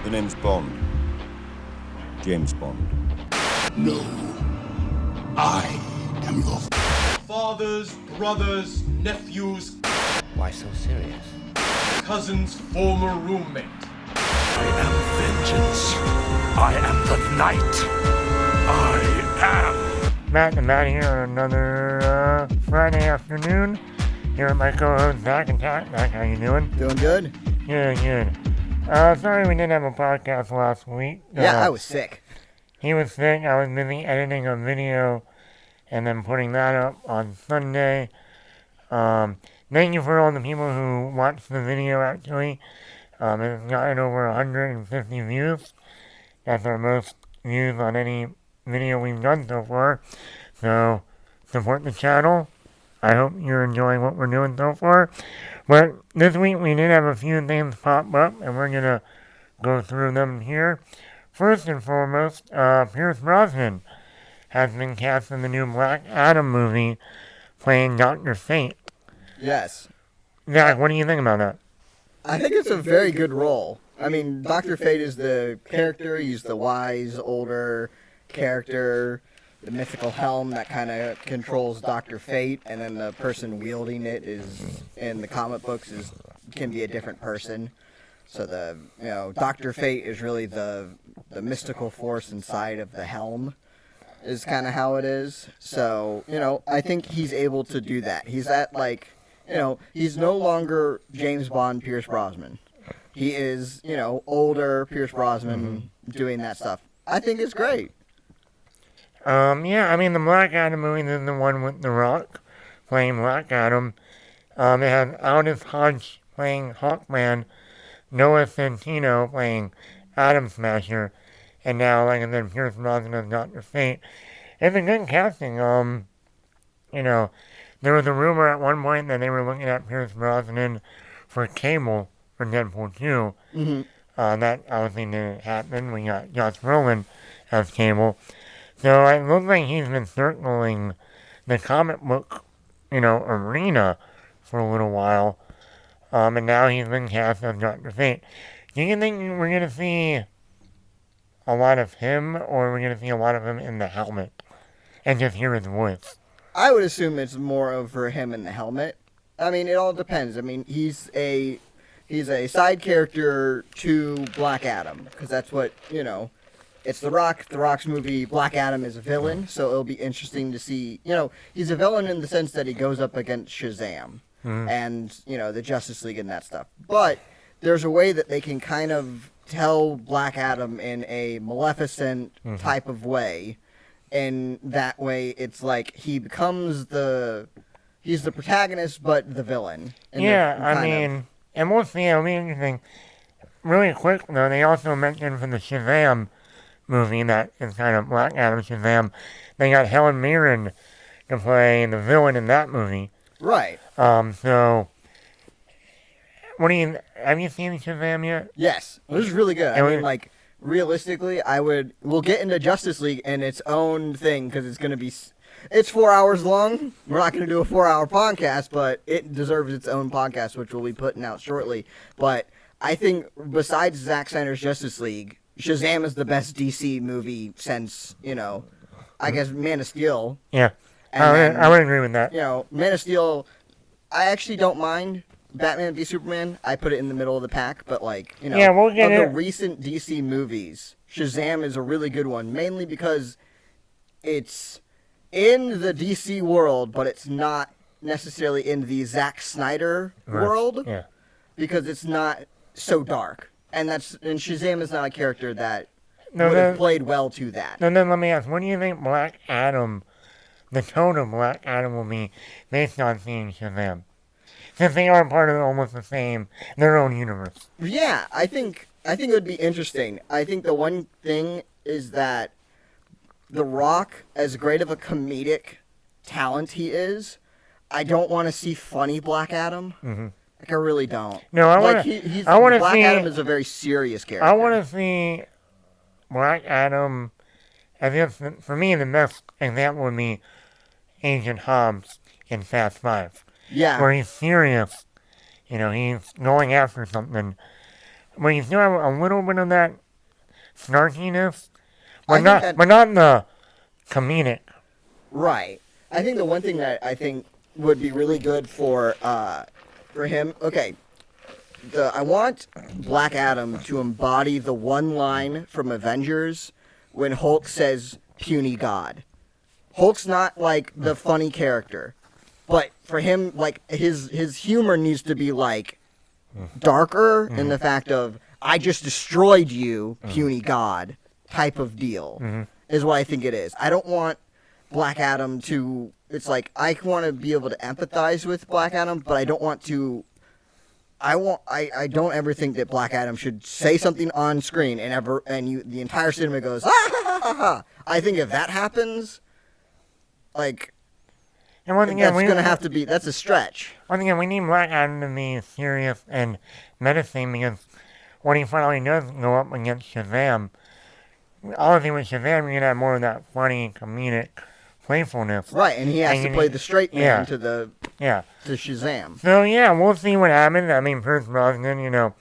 The name's Bond. James Bond. No. I am your fathers, brothers, nephews. Why so serious? Cousin's former roommate. I am vengeance. I am the night. I am. Matt and Matt here on another Friday afternoon. Here with my co-host Zach and Tat. Zach, how you doing? Doing good? Good. Sorry we didn't have a podcast last week. Yeah, I was sick. He was sick. I was busy editing a video and then putting that up on Sunday. Thank you for all the people who watched the video, actually. It's gotten over 150 views. That's our most views on any video we've done so far. So, support the channel. I hope you're enjoying what we're doing so far. But this week we did have a few things pop up, and we're going to go through them here. First and foremost, Pierce Brosnan has been cast in the new Black Adam movie, playing Dr. Fate. Yes. Zach, what do you think about that? I think it's a very good role. I mean, Dr. Fate is the character. He's the wise, older character. The mythical helm that kind of controls Dr. Fate, and then the person wielding it is, in the comic books, can be a different person. So Dr. Fate is really the mystical force inside of the helm, is kind of how it is. So, I think he's able to do that. He's he's no longer James Bond Pierce Brosnan. He is, older Pierce Brosnan doing that stuff. I think it's great. The Black Adam movie is the one with The Rock playing Black Adam. It had Aldous Hodge playing Hawkman, Noah Centineo playing Atom Smasher, and now, like I said, Pierce Brosnan as Dr. Fate. It's a good casting. There was a rumor at one point that they were looking at Pierce Brosnan for Cable for Deadpool 2. Mm-hmm. That obviously didn't happen. We got Josh Brolin as Cable. So it looks like he's been circling the comic book, arena for a little while. And now he's been cast as Dr. Fate. Do you think we're going to see a lot of him, or we're going to see a lot of him in the helmet and just hear his voice? I would assume it's more over him in the helmet. I mean, it all depends. I mean, he's a side character to Black Adam, because that's what, it's The Rock. The Rock's movie, Black Adam is a villain, so it'll be interesting to see. He's a villain in the sense that he goes up against Shazam and, the Justice League and that stuff. But there's a way that they can kind of tell Black Adam in a Maleficent type of way. And that way, it's like he becomes he's the protagonist, but the villain. And we'll see. It'll be interesting. Really quick, though, they also mentioned for the Shazam movie that is kind of Black Adam Shazam, they got Helen Mirren to play the villain in that movie. Right. So, have you seen Shazam yet? Yes. It was really good. Realistically, we'll get into Justice League in its own thing, because it's 4 hours long. We're not going to do a 4-hour podcast, but it deserves its own podcast, which we'll be putting out shortly. But I think besides Zack Snyder's Justice League, Shazam is the best DC movie since, I guess Man of Steel. Yeah, I would agree with that. Man of Steel, I actually don't mind Batman v Superman. I put it in the middle of the pack, but the recent DC movies, Shazam is a really good one, mainly because it's in the DC world, but it's not necessarily in the Zack Snyder world, because it's not so dark. And Shazam is not a character that would have played well to that. Then let me ask, what do you think the tone of Black Adam will be based on seeing Shazam? Since they are part of almost the same, their own universe. Yeah, I think it would be interesting. I think the one thing is that The Rock, as great of a comedic talent he is, I don't want to see funny Black Adam. Mm-hmm. I really don't. No, Black Adam is a very serious character. I want to see Black Adam, for me, the best example would be Agent Hobbs in Fast 5. Yeah. Where he's serious. He's going after something. But you still have a little bit of that snarkiness, I think but not in the comedic. Right. I think the one thing that I think would be really good for him. Okay. I want Black Adam to embody the one line from Avengers when Hulk says "puny god." Hulk's not like the funny character, but for him, like his humor needs to be like darker in the fact of "I just destroyed you, puny god" type of deal is what I think it is. I don't want Black Adam to. It's like I want to be able to empathize with Black Adam, but I don't want to. I don't ever think that Black Adam should say something on screen and the entire cinema goes ah ha ha ha ha. I think if that happens, like, And once again, that's a stretch. Once again, we need Black Adam to be serious and menacing because when he finally does go up against Shazam, obviously with Shazam you're gonna have more of that funny comedic playfulness. Right, and he has to play the straight man to Shazam. So yeah, we'll see what happens. I mean, Pierce Brosnan,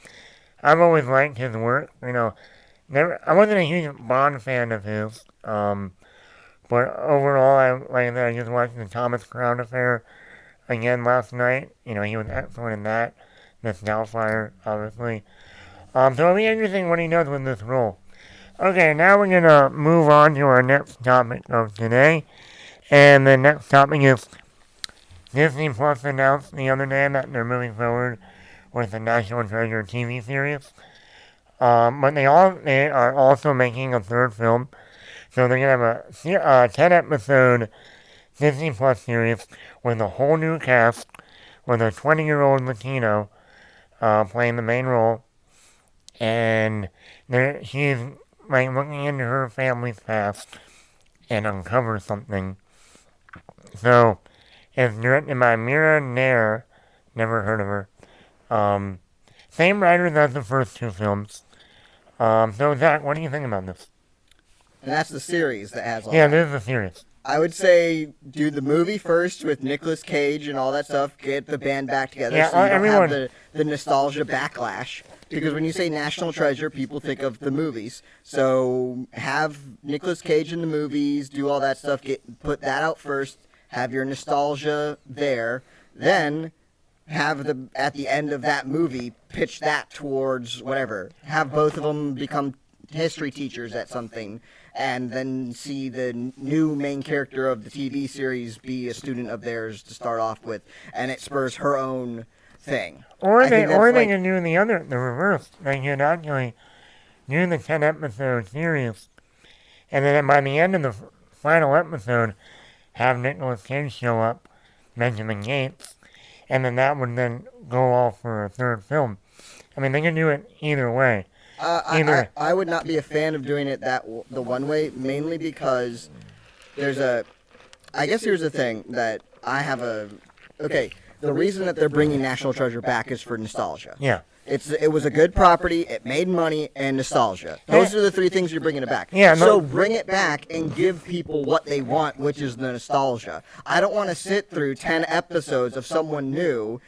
I've always liked his work. I wasn't a huge Bond fan of his. But overall, I just watched the Thomas Crown Affair again last night. He was excellent in that. Miss Doubtfire, obviously. So it'll be interesting what he does with this role. Okay, now we're going to move on to our next topic of today. And the next topic is Disney Plus announced the other day that they're moving forward with the National Treasure TV series. But they are also making a third film. So they're going to have a 10-episode Disney Plus series with a whole new cast with a 20-year-old Latino playing the main role. And she's looking into her family's past and uncover something. So it's directed by Mira Nair. Never heard of her. Same writers as the first two films. So Zach, what do you think about this? And that's the series that has all Yeah, that. this is the series. I would say do the movie first with Nicolas Cage and all that stuff. Get the band back together so you don't have the nostalgia backlash. Because when you say National Treasure, people think of the movies. So have Nicolas Cage in the movies, do all that stuff, put that out first, have your nostalgia there, then have at the end of that movie pitch that towards whatever. Have both of them become history teachers at something. And then see the new main character of the TV series be a student of theirs to start off with, and it spurs her own thing. Or they can do the reverse. They can actually do the 10-episode series, and then by the end of the final episode, have Nicolas Cage show up, Benjamin Gates, and then that would then go off for a third film. I mean, they can do it either way. I would not be a fan of doing it the one way, mainly because I guess here's the thing that I have the reason that they're bringing National Treasure back is for nostalgia. Yeah. It was a good property, it made money, and nostalgia. Those are the three things you're bringing it back. Yeah, so bring it back and give people what they want, which is the nostalgia. I don't want to sit through 10 episodes of someone new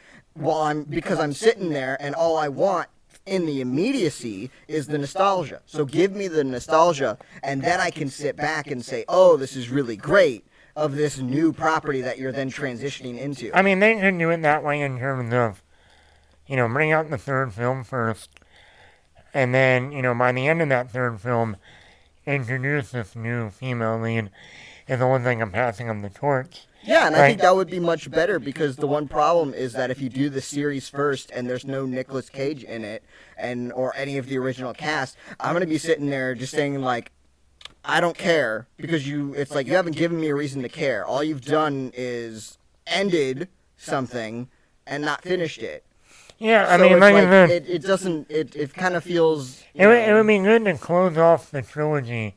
because I'm sitting there and all I want in the immediacy is the nostalgia. So give me the nostalgia, and then I can sit back and say, oh, this is really great of this new property that you're then transitioning into. I mean, they could do it that way in terms of, bring out the third film first, and then, by the end of that third film, introduce this new female lead as almost like a passing of the torch. Yeah, and I think that would be much better because the one problem is that if you do the series first and there's no Nicolas Cage in it or any of the original cast, I'm going to be sitting there just saying like, I don't care because it's like you haven't given me a reason to care. All you've done is ended something and not finished it. Yeah, I so mean, it kind of feels... It would be good to close off the trilogy,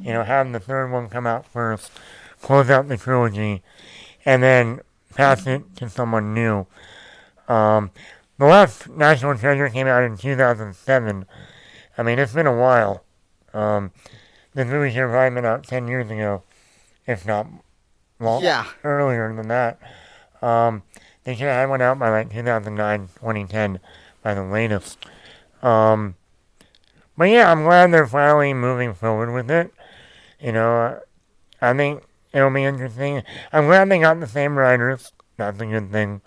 have the third one come out first, close out the trilogy, and then pass it to someone new. The last National Treasure came out in 2007. I mean, it's been a while. This movie should have probably been out 10 years ago, if not earlier than that. They should have had one out by 2009, 2010, by the latest. But yeah, I'm glad they're finally moving forward with it. I think it'll be interesting. I'm glad they got the same writers. That's a good thing.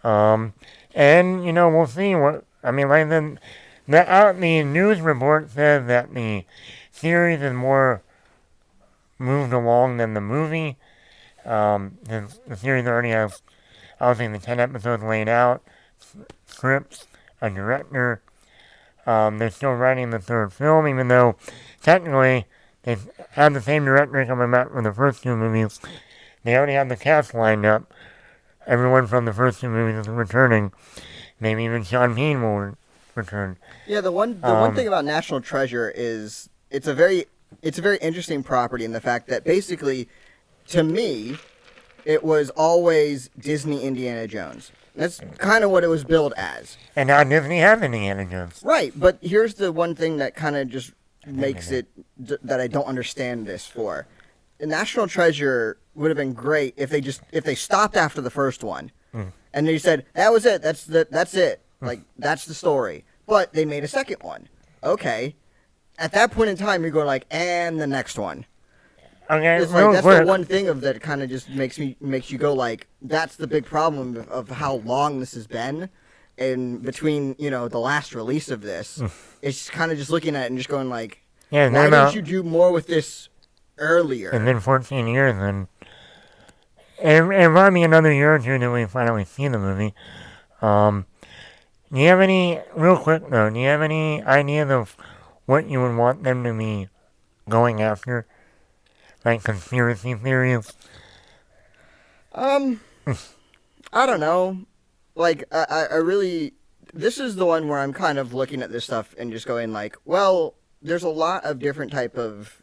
And we'll see what. I mean, like the news report says that the series is more moved along than the movie. The series already has, obviously, the 10 episodes laid out, scripts, a director. They're still writing the third film, even though technically they had the same director coming back for the first two movies. They already have the cast lined up. Everyone from the first two movies is returning. Maybe even Sean Bean will return. Yeah, the one thing about National Treasure is it's a very interesting property in the fact that basically, to me, it was always Disney Indiana Jones. That's kind of what it was billed as. And now Disney has Indiana Jones. Right, but here's the one thing that kind of just makes it that I don't understand this for. National Treasure would have been great if they stopped after the first one, and they said that was it. That's it. Like that's the story. But they made a second one. Okay, at that point in time, you're going like, and the next one. Okay, it's like that's the one thing of that kind of just makes you go like, that's the big problem of how long this has been, and between the last release of this, it's kind of just looking at it and just going like, why didn't you do more with this earlier? And then 14 years, and it might be another year or two until we finally see the movie. Do you have any, real quick though, do you have any ideas of what you would want them to be going after? Like conspiracy theories? I don't know. Like, I really, this is the one where I'm kind of looking at this stuff and just going like, well, there's a lot of different type of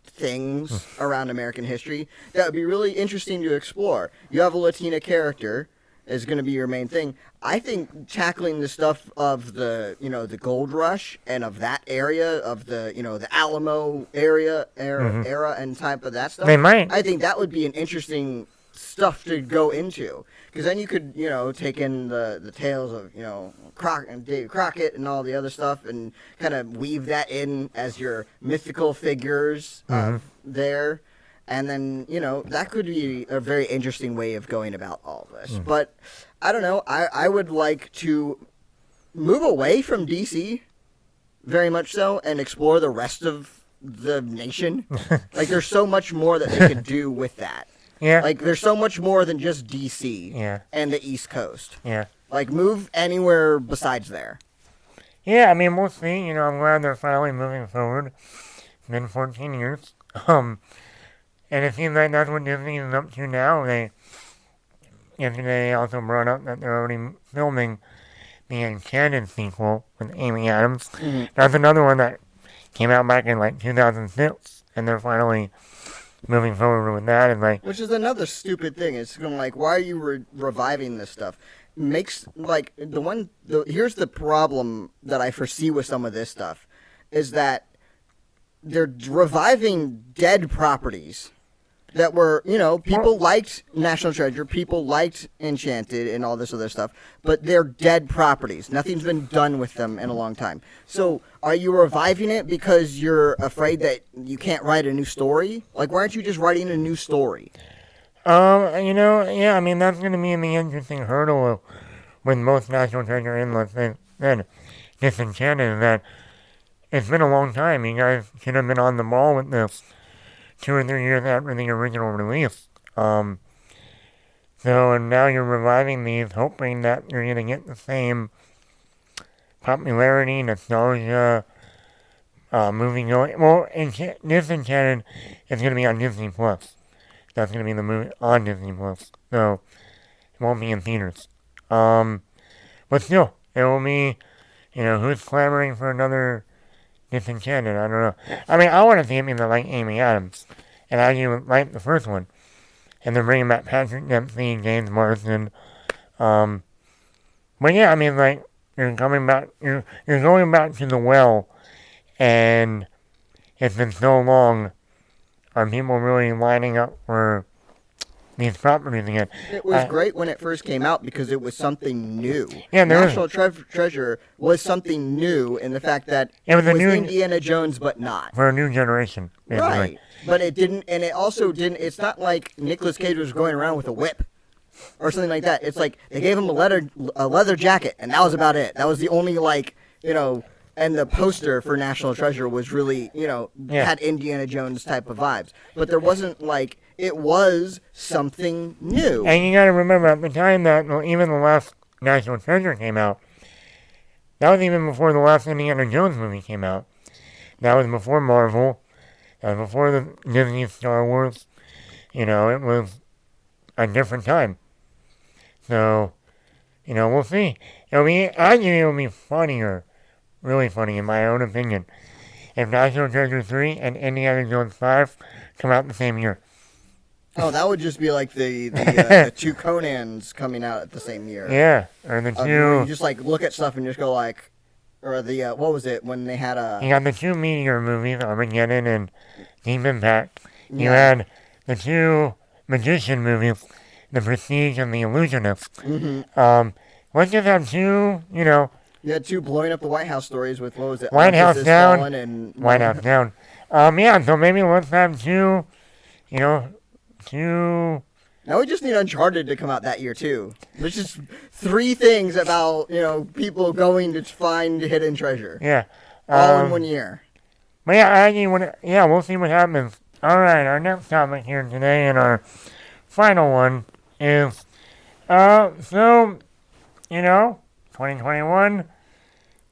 things around American history that would be really interesting to explore. You have a Latina character is going to be your main thing. I think tackling the stuff of the, the gold rush and of that area of the, the Alamo era and type of that stuff. They might. I think that would be an interesting stuff to go into, because then you could, take in the tales of, David Crockett and all the other stuff and kind of weave that in as your mythical figures there. And then, that could be a very interesting way of going about all this. But, I don't know, I would like to move away from DC, very much so, and explore the rest of the nation. Like, there's so much more that they could do with that. Yeah. Like, there's so much more than just DC and the East Coast. Yeah. Like, move anywhere besides there. Yeah, I mean, we'll see. I'm glad they're finally moving forward. It's been 14 years. And it seems like that's what Disney is up to now. Yesterday also brought up that they're already filming the Enchanted sequel with Amy Adams. That's another one that came out back in like 2006, and they're finally moving forward with that. And which is another stupid thing. It's going like, why are you reviving this stuff? Makes like here's the problem that I foresee with some of this stuff is that they're reviving dead properties that were, people liked National Treasure, people liked Enchanted and all this other stuff, but they're dead properties. Nothing's been done with them in a long time. So are you reviving it because you're afraid that you can't write a new story? Like, why aren't you just writing a new story? Yeah, I mean, that's going to be the interesting hurdle with most National Treasure and, let's say, Disenchanted, that it's been a long time. You guys should have been on the ball with this 2 or 3 years after the original release. And now you're reviving these, hoping that you're going to get the same popularity, nostalgia, movie going. Well, Disenchanted is going to be on Disney Plus. That's going to be the movie on Disney Plus. So, it won't be in theaters. But still, it will be, who's clamoring for another Disenchanted? I don't know. I mean, I want to see it be like Amy Adams. And I do like the first one. And they're bringing back Patrick Dempsey, James Marsden. But yeah, I mean, like, you're going back to the well. And it's been so long. Are people really lining up for these properties again. It was great when it first came out because it was something new. Yeah, National Treasure was something new in the fact that it was Indiana Jones, but not. For a new generation. Basically. Right. But it didn't, and it also didn't, it's not like Nicolas Cage was going around with a whip or something like that. It's like they gave him a leather jacket, and that was about it. That was the only, like, you know, and the poster for National Treasure was really, you know, had Indiana Jones type of vibes. But there wasn't, like, it was something new. And you gotta remember, at the time that even the last National Treasure came out, that was even before the last Indiana Jones movie came out. That was before Marvel. That was before the Disney Star Wars. You know, it was a different time. So, you know, we'll see. I think it'll be funnier, really funny in my own opinion, if National Treasure 3 and Indiana Jones 5 come out the same year. Oh, that would just be like the two Conans coming out at the same year. Yeah, or the two... You just, like, look at stuff and just go, like... Or the, what was it, when they had a... You got the two Meteor movies, Armageddon and Deep Impact. You had the two Magician movies, The Prestige and The Illusionist. Mm-hmm. Let's just have two, you know... You had two blowing up the White House stories with, what was it? White House Down. And... White House Down. Yeah, so maybe let's have two, you know... Now we just need Uncharted to come out that year too. There's just 3 things about, you know, people going to find hidden treasure. Yeah. All in one year. But yeah, we'll see what happens. Alright, our next topic here today and our final one is, so, you know, 2021,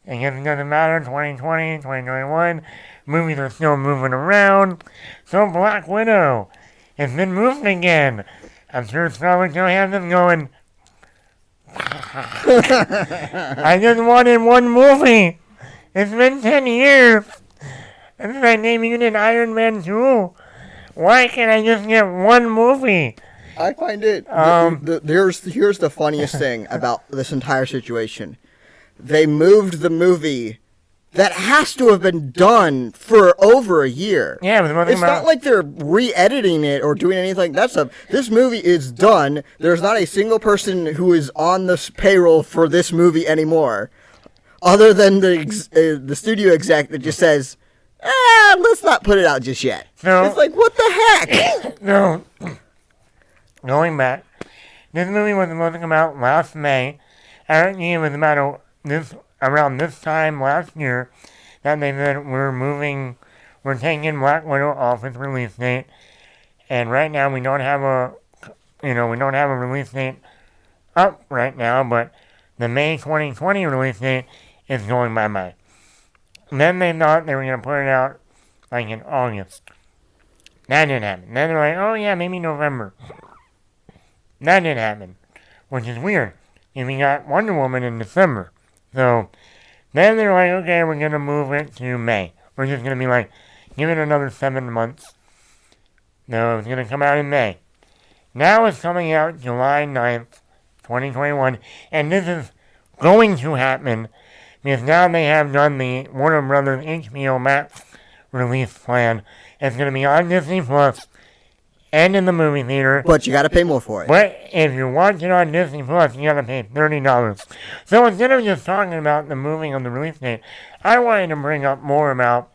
I guess it doesn't matter, 2020, 2021, movies are still moving around, so Black Widow. It's been moved again. I'm sure Scarlett Johansson's going, I just wanted one movie. It's been 10 years. This is like naming it Iron Man 2. Why can't I just get one movie? I find it, here's the funniest thing about this entire situation. They moved the movie that has to have been done for over a year. Yeah, but it's not like they're re-editing it or doing anything like that stuff. This movie is done. There's not a single person who is on the payroll for this movie anymore, other than the studio exec that just says, let's not put it out just yet. No. It's like, what the heck? No. Going back, this movie was supposed to come out last May. I think it was about around this time last year that they said we're taking Black Widow off its release date, and right now we don't have a release date up right now, but the May 2020 release date is going bye-bye. Then they thought they were going to put it out like in August. That didn't happen. Then they're like, oh yeah, maybe November. That didn't happen, which is weird. And we got Wonder Woman in December. So, then they're like, okay, we're going to move it to May. We're just going to be like, give it another 7 months. No, it's going to come out in May. Now it's coming out July 9th, 2021. And this is going to happen because now they have done the Warner Brothers HBO Max release plan. It's going to be on Disney Plus and in the movie theater. But you got to pay more for it. But if you watch it on Disney Plus, you got to pay $30. So instead of just talking about the moving of the release date, I wanted to bring up more about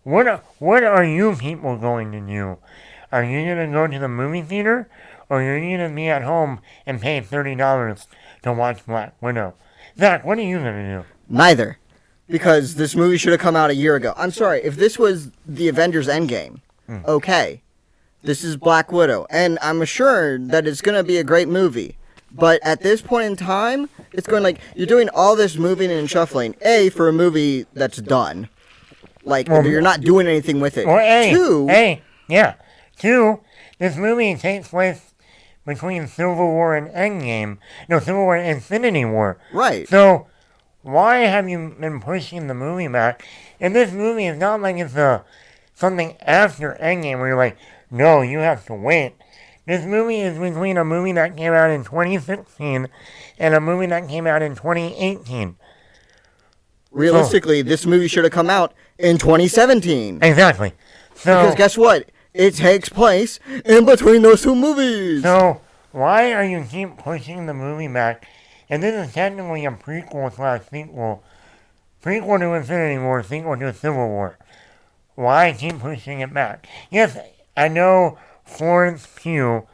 what are you people going to do? Are you going to go to the movie theater, or are you going to be at home and pay $30 to watch Black Widow? Zach, what are you going to do? Neither. Because this movie should have come out a year ago. I'm sorry, if this was the Avengers Endgame, okay. This is Black Widow, and I'm assured that it's going to be a great movie. But at this point in time, it's going like, you're doing all this moving and shuffling. A, for a movie that's done. Like, you're not doing anything with it. Or A. Two, Two, this movie takes place between Civil War and Endgame. No, Civil War and Infinity War. Right. So, why have you been pushing the movie back? And this movie is not like it's something after Endgame where you're like, no, you have to wait. This movie is between a movie that came out in 2016 and a movie that came out in 2018. Realistically, this movie should have come out in 2017. Exactly. So, because guess what? it takes place in between those two movies. So, why are you keep pushing the movie back? And this is technically a prequel/sequel. Prequel to Infinity War, sequel to Civil War. Why keep pushing it back? Yes, I know Florence Pugh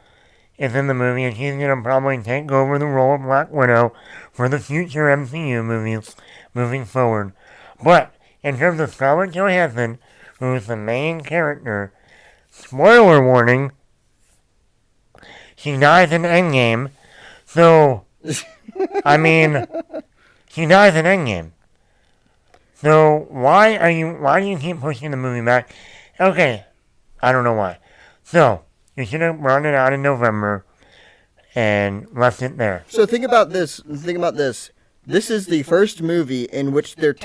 is in the movie, and she's going to probably take over the role of Black Widow for the future MCU movies moving forward. But, in terms of Scarlett Johansson, who's the main character, spoiler warning, she dies in Endgame. So, I mean, she dies in Endgame. So, why do you keep pushing the movie back? Okay, I don't know why. So, you should have brought it out in November and left it there. So think about this. This is the first movie in which they're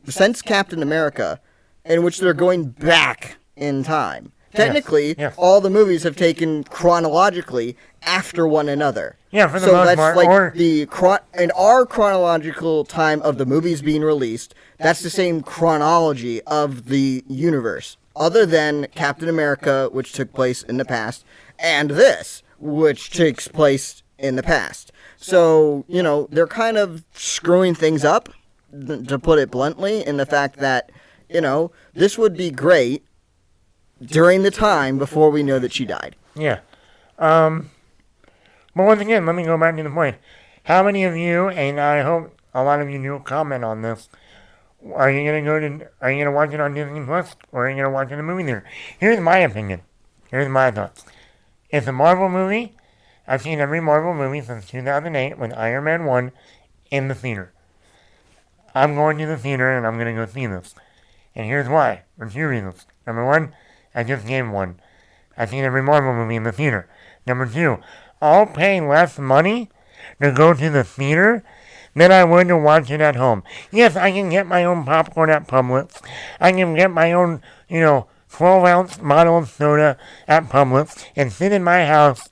since Captain America, in which they're going back in time. Technically, yes. all the movies have taken chronologically after one another. Yeah, for the so most that's part. Like in our chronological time of the movies being released, that's the same chronology of the universe. Other than Captain America, which took place in the past, and this, which takes place in the past. So, they're kind of screwing things up, to put it bluntly, in the fact that, this would be great during the time before we know that she died. Yeah. But once again, let me go back to the point. How many of you, and I hope a lot of you do comment on this, are you gonna watch it on Disney Plus, or are you gonna watch it in the movie theater? Here's my opinion. Here's my thoughts. It's a Marvel movie. I've seen every Marvel movie since 2008 with Iron Man 1 in the theater. I'm going to the theater and I'm gonna go see this. And here's why. For 2 reasons. Number 1, I just gave one. I've seen every Marvel movie in the theater. Number 2, I'll pay less money to go to the theater than I would to watch it at home. Yes, I can get my own popcorn at Publix. I can get my own, 12-ounce bottle of soda at Publix and sit in my house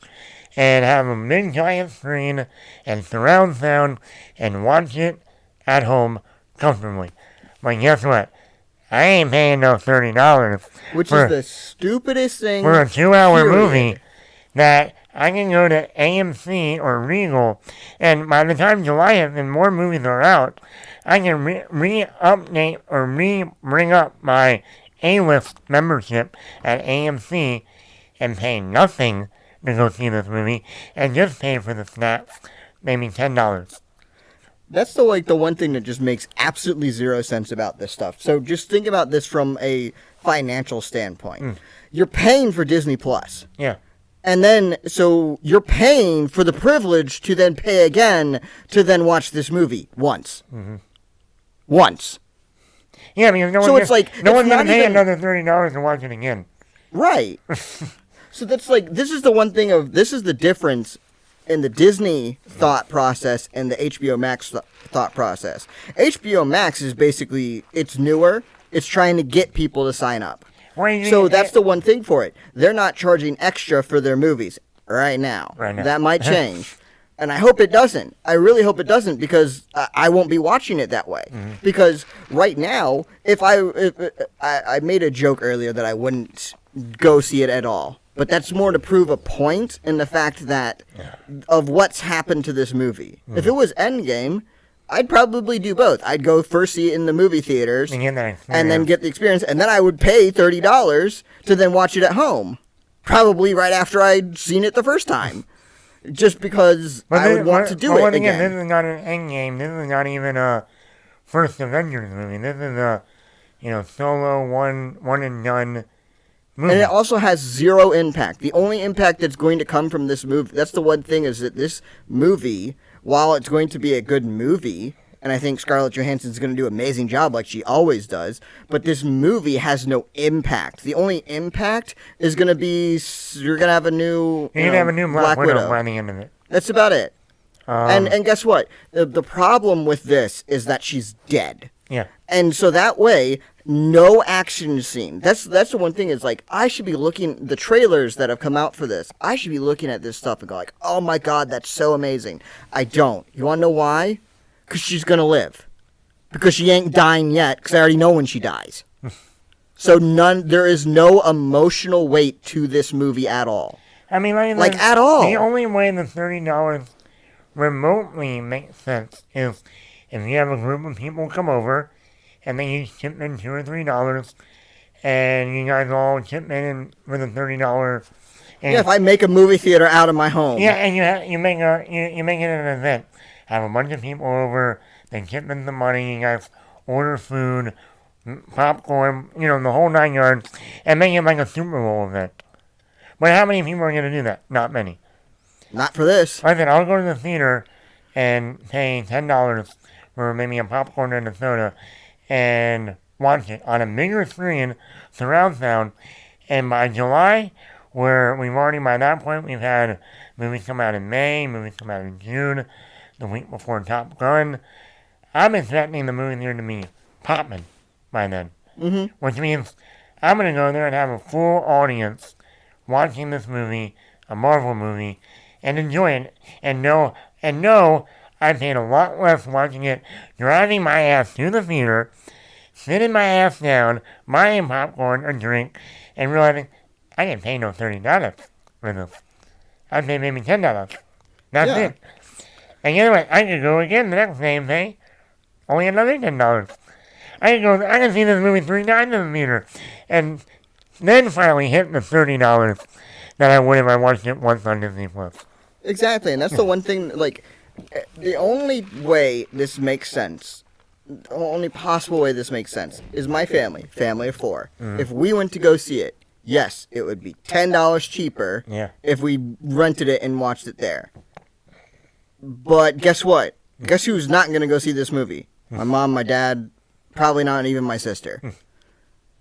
and have a big giant screen and surround sound and watch it at home comfortably. But guess what? I ain't paying no $30. Which is the stupidest thing. For a 2-hour period. movie that I can go to AMC or Regal, and by the time July hits and more movies are out, I can re-update or bring up my A-list membership at AMC and pay nothing to go see this movie, and just pay for the snacks, maybe $10. That's the one thing that just makes absolutely zero sense about this stuff. So just think about this from a financial standpoint. You're paying for Disney Plus. Yeah. And then, so you're paying for the privilege to then pay again to then watch this movie once. Mm-hmm. Once. Yeah, because no one's going to pay another $30 to watch it again. Right. So that's this is the one thing this is the difference in the Disney thought process and the HBO Max thought process. HBO Max is basically, it's newer. It's trying to get people to sign up. So that's the one thing for it. They're not charging extra for their movies right now. That might change. And I hope it doesn't. I really hope it doesn't, because I won't be watching it that way. Mm-hmm. Because right now, if I made a joke earlier that I wouldn't go see it at all. But that's more to prove a point in the fact that of what's happened to this movie. Mm-hmm. If it was Endgame, I'd probably do both. I'd go first see it in the movie theaters and then get the experience, and then I would pay $30 to then watch it at home. Probably right after I'd seen it the first time. Just because I would want to do it again. This is not an Endgame. This is not even a first Avengers movie. This is a, solo one and done movie. And it also has zero impact. The only impact that's going to come from this movie, that's the one thing, is that this movie, while it's going to be a good movie, and I think Scarlett Johansson's going to do an amazing job like she always does, but this movie has no impact. The only impact is going to be you're going to have a new Black Widow by the end of it. That's about it. And guess what? The problem with this is that she's dead. Yeah. And so that way, no action scene. That's the one thing is I should be looking the trailers that have come out for this. I should be looking at this stuff and go oh my God, that's so amazing. I don't. You want to know why? Because she's going to live. Because she ain't dying yet, because I already know when she dies. So there is no emotional weight to this movie at all. I mean, like at all. The only way the $30 remotely makes sense is if you have a group of people come over and they each chip in $2 or $3 and you guys all chip in for the $30. And if I make a movie theater out of my home. Yeah, and you make it an event. Have a bunch of people over, they chip in the money, you guys order food, popcorn, the whole 9 yards, and make it like a Super Bowl event. But how many people are going to do that? Not many. Not for this. I said, I'll go to the theater and pay $10 for maybe a popcorn and a soda and watch it on a bigger screen, surround sound, and by July, where by that point, we've had movies come out in May, movies come out in June, the week before Top Gun, I'm expecting the movie theater to be popping by then. Mm-hmm. Which means I'm going to go there and have a full audience watching this movie, a Marvel movie, and enjoy it, and know I paid a lot less watching it, driving my ass to the theater, sitting my ass down, buying popcorn or drink, and realizing I didn't pay no $30 for this. I paid maybe $10. That's it. And you know what? I could go again the next day and pay only another $10. I can see this movie 3 times in the theater, and then finally hit the $30 that I would if I watched it once on Disney Plus. Exactly, and that's the one thing, the only way this makes sense, the only possible way this makes sense, is my family of 4. Mm-hmm. If we went to go see it, yes, it would be $10 cheaper if we rented it and watched it there. But guess what? Guess who's not going to go see this movie? My mom, my dad, probably not even my sister.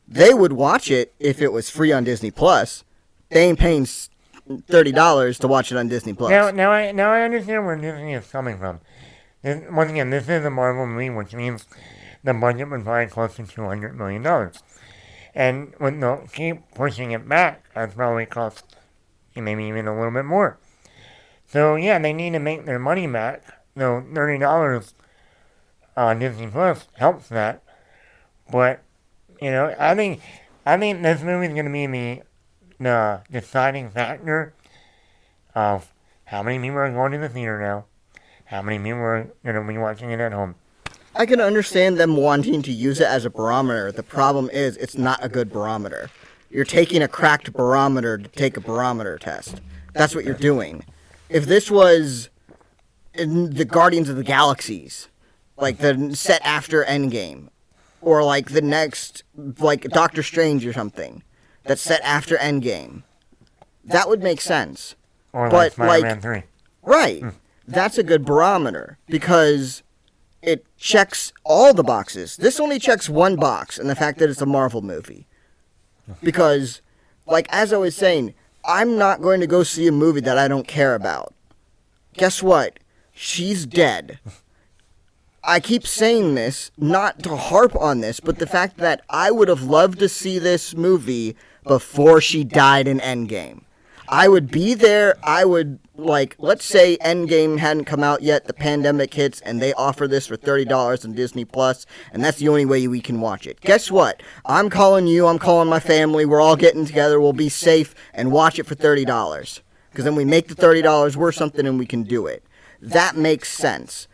They would watch it if it was free on Disney Plus. They ain't paying $30 to watch it on Disney Plus. Now I understand where Disney is coming from. Once again, this is a Marvel movie, which means the budget was probably close to $200 million. And when they'll keep pushing it back, that's probably cost maybe even a little bit more. So yeah, they need to make their money back. So $30 on Disney Plus helps that. But I think this movie is going to be the deciding factor of how many people are going to the theater now, how many people are going to be watching it at home. I can understand them wanting to use it as a barometer. The problem is it's not a good barometer. You're taking a cracked barometer to take a barometer test. That's what you're doing. If this was in the Guardians of the Galaxies, like the set after Endgame, or like the next, like Doctor Strange or something, that's set after Endgame, that would make sense. Or like Spider-Man 3. Right. That's a good barometer, because it checks all the boxes. This only checks one box, and the fact that it's a Marvel movie. Because, as I was saying, I'm not going to go see a movie that I don't care about. Guess what? She's dead. I keep saying this, not to harp on this, but the fact that I would have loved to see this movie before she died in Endgame. I would be there, let's say Endgame hadn't come out yet, the pandemic hits, and they offer this for $30 on Disney Plus, and that's the only way we can watch it. Guess what? I'm calling you, I'm calling my family, we're all getting together, we'll be safe, and watch it for $30. Because then we make the $30 worth something and we can do it. That makes sense.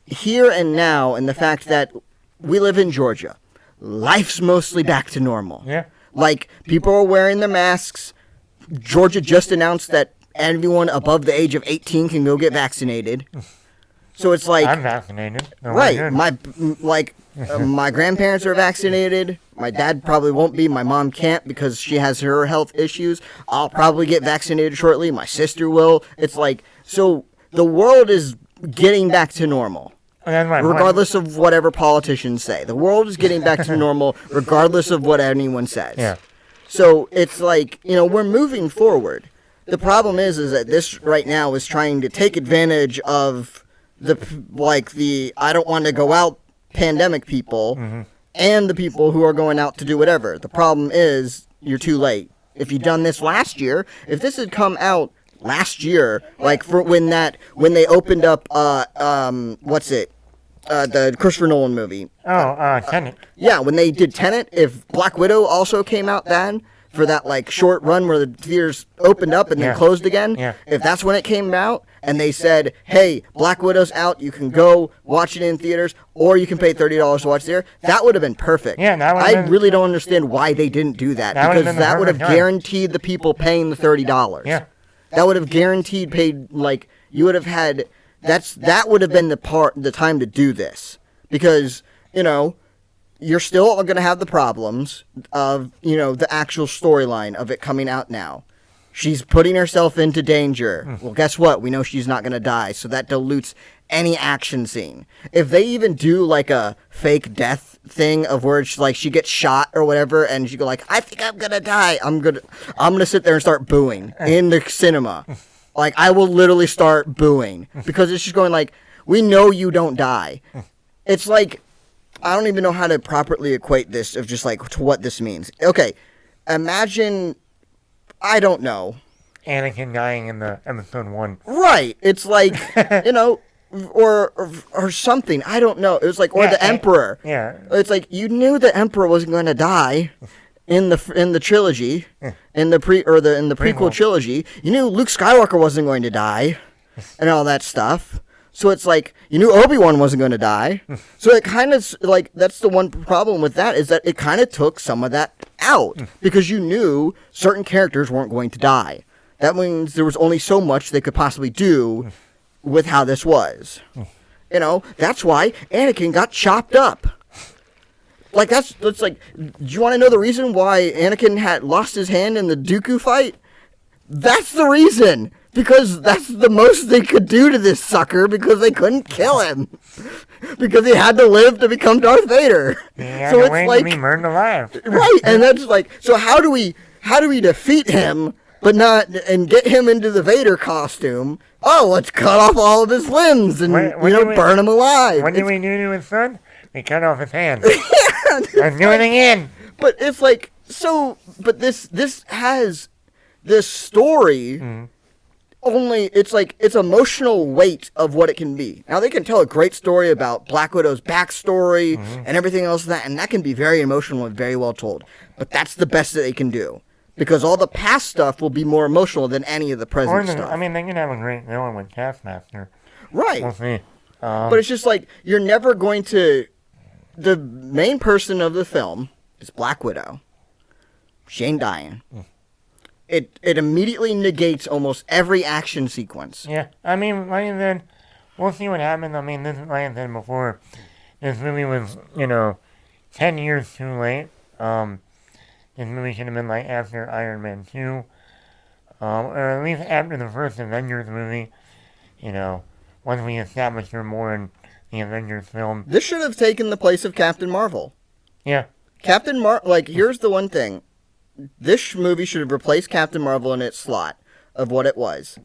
Here and now, and the fact that we live in Georgia, life's mostly back to normal. Yeah. People are wearing their masks. Georgia just announced that everyone above the age of 18 can go get vaccinated. So it's I'm vaccinated. No, right. My grandparents are vaccinated. My dad probably won't be. My mom can't because she has her health issues. I'll probably get vaccinated shortly. My sister will. It's so the world is getting back to normal. Regardless of whatever politicians say. The world is getting back to normal regardless of what anyone says. Yeah. So it's we're moving forward. The problem is that this right now is trying to take advantage of the I don't want to go out pandemic people and the people who are going out to do whatever. The problem is you're too late. If you'd done this last year, if this had come out last year, for when they opened up the Christopher Nolan movie. Tenet. Yeah, when they did Tenet, if Black Widow also came out then, for that, like, short run where the theaters opened up and then closed again, if that's when it came out, and they said, hey, Black Widow's out, you can go watch it in theaters, or you can pay $30 to watch there, that would have been perfect. Yeah, I really don't understand why they didn't do that, because that would have guaranteed the people paying the $30. Yeah. That would have guaranteed paid, like, you would have had, that would have been the time to do this. Because, you know, you're still going to have the problems of, you know, the actual storyline of it coming out now. She's putting herself into danger. Well, guess what? We know she's not going to die, so that dilutes any action scene. If they even do, like, a fake death thing of where it's like she gets shot or whatever, and she go like, I think I'm going to die, I'm gonna sit there and start booing in the cinema. Like, I will literally start booing because it's just going like, we know you don't die. It's like, I don't even know how to properly equate this of just like to what this means. Okay, imagine, I don't know. Anakin dying in the episode 1. Right. It's like, you know, or something. I don't know. It was like, or the Emperor. Yeah. It's like, you knew the Emperor wasn't going to die in the trilogy, in the prequel trilogy. You knew Luke Skywalker wasn't going to die, and all that stuff. So it's like, you knew Obi-Wan wasn't going to die. So it kind of, like, that's the one problem with that, is that it kind of took some of that out. Because you knew certain characters weren't going to die. That means there was only so much they could possibly do with how this was. You know, that's why Anakin got chopped up. Like, that's like, do you want to know the reason why Anakin had lost his hand in the Dooku fight? That's the reason. Because that's the most they could do to this sucker, because they couldn't kill him. Because he had to live to become Darth Vader. Yeah, so it's like, to be burned alive. Right, and that's like, so how do we defeat him, but not, and get him into the Vader costume? Oh, let's cut off all of his limbs and, burn him alive. What did we do to his son? We cut off his hand. Let's do it again. But it's like, so, but this has this story... Only, it's like, it's emotional weight of what it can be. Now, they can tell a great story about Black Widow's backstory and everything else of that, and that can be very emotional and very well told. But that's the best that they can do. Because all the past stuff will be more emotional than any of the present stuff. I mean, they can have a great villain with Taskmaster. Right. We'll see. But it's just like, you're never going to... The main person of the film is Black Widow. She ain't dying. It immediately negates almost every action sequence. Yeah, I mean, like I said, we'll see what happens. I mean, this is like I said before. This movie was, 10 years too late. This movie should have been like after Iron Man 2. Or at least after the first Avengers movie. Once we established her more in the Avengers film. This should have taken the place of Captain Marvel. Yeah. Here's the one thing. This movie should have replaced Captain Marvel in its slot of what it was.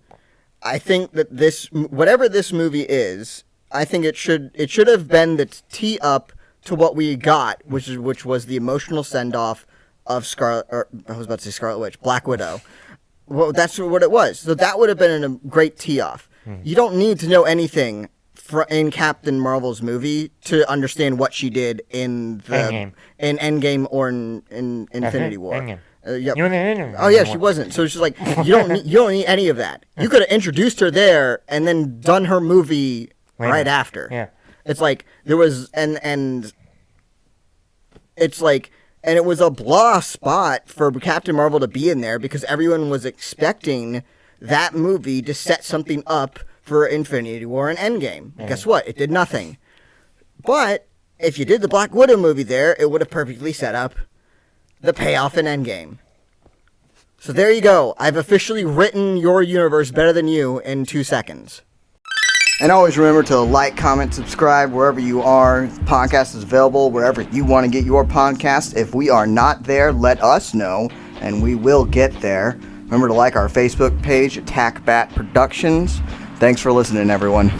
I think that whatever this movie is, I think it should have been the tee up to what we got, which was the emotional send off of Scarlet Witch, Black Widow. Well, that's what it was. So that would have been a great tee off. You don't need to know anything in Captain Marvel's movie to understand what she did in Endgame or in Infinity War. Yep. Oh yeah, she wasn't. So it's just like, you don't need any of that. You could have introduced her there and then done her movie right after. Yeah. It's like there was and it's like, and it was a blah spot for Captain Marvel to be in there because everyone was expecting that movie to set something up for Infinity War and Endgame. Yeah. Guess what? It did nothing. But if you did the Black Widow movie there, it would have perfectly set up the payoff in Endgame. So there you go. I've officially written your universe better than you in 2 seconds. And always remember to like, comment, subscribe wherever you are. The podcast is available wherever you want to get your podcast. If we are not there, let us know, and we will get there. Remember to like our Facebook page, Attack Bat Productions. Thanks for listening, everyone.